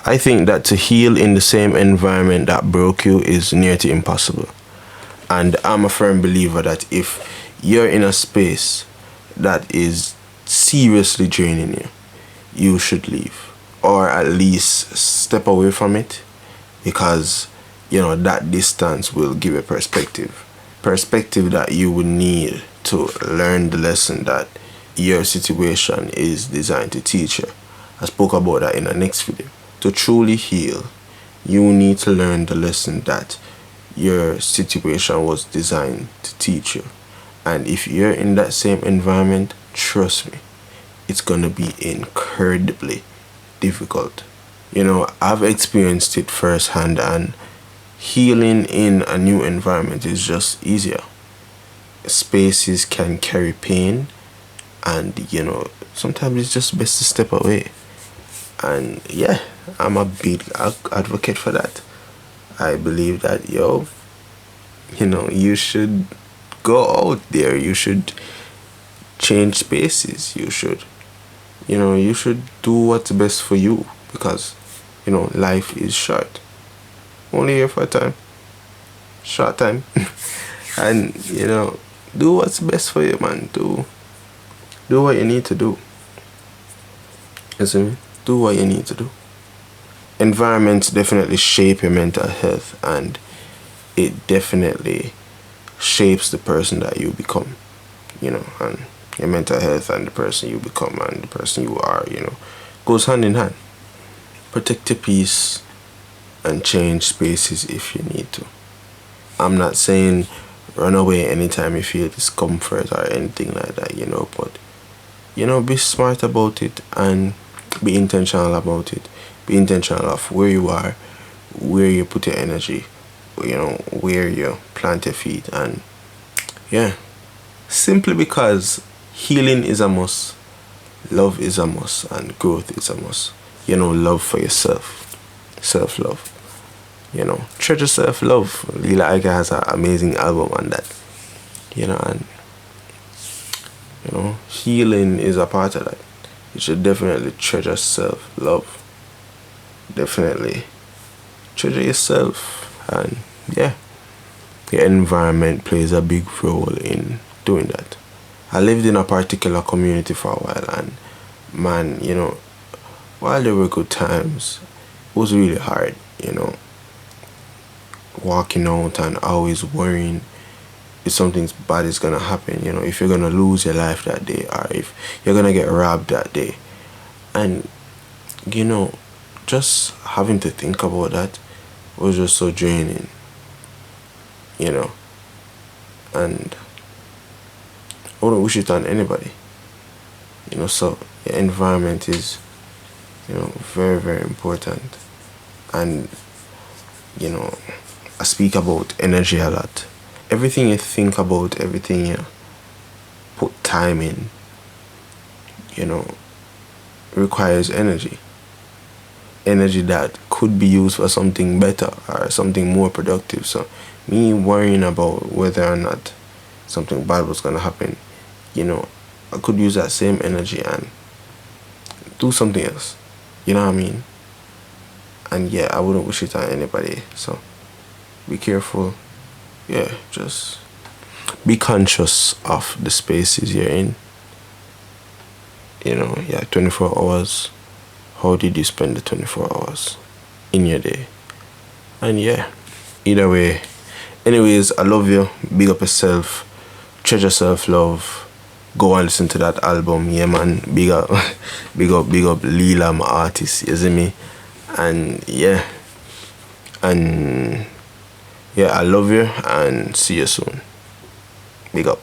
I think that to heal in the same environment that broke you is near to impossible. And I'm a firm believer that if you're in a space that is seriously draining you, you should leave. Or at least step away from it, because that distance will give a perspective that you would need to learn the lesson that your situation is designed to teach you. I spoke about that in the next video. To truly heal, you need to learn the lesson that your situation was designed to teach you. And if you're in that same environment, trust me, it's gonna be incredibly difficult. I've experienced it firsthand, and healing in a new environment is just easier. Spaces can carry pain, and sometimes it's just best to step away. And yeah, I'm a big advocate for that. I believe that you should go out there, you should change spaces, you should do what's best for you, because life is short, only here for a time, short time. And do what's best for you, man. Do what you need to do. You see me? Do what you need to do. Environments definitely shape your mental health, and it definitely shapes the person that you become, and your mental health and the person you become and the person you are, goes hand in hand. Protect your peace and change spaces if you need to. I'm not saying run away anytime you feel discomfort or anything like that, but be smart about it and be intentional about it. Be intentional of where you are, where you put your energy, where you plant your feet. And yeah, simply because healing is a must, love is a must, and growth is a must. Love for yourself, self-love. Treasure self-love. Lila Iker has an amazing album on that. And healing is a part of that. You should definitely treasure self-love. Definitely treasure yourself. And yeah, your environment plays a big role in doing that. I lived in a particular community for a while, and man, while there were good times, it was really hard, walking out and always worrying if something bad is gonna happen, if you're gonna lose your life that day, or if you're gonna get robbed that day. And just having to think about that was just so draining, and I wouldn't wish it on anybody. So your environment is very, very important. And I speak about energy a lot. Everything you think about, everything you put time in, requires energy. Energy that could be used for something better or something more productive. So me worrying about whether or not something bad was gonna happen, I could use that same energy and do something else. You know what I mean? And yeah, I wouldn't wish it on anybody. So be careful. Yeah, just be conscious of the spaces you're in. 24 hours. How did you spend the 24 hours in your day? And yeah, either way. Anyways, I love you. Big up yourself. Treasure self-love. Go and listen to that album. Yeah, man. Big up Lila, my artist. You see me? And yeah. And yeah, I love you and see you soon. Big up.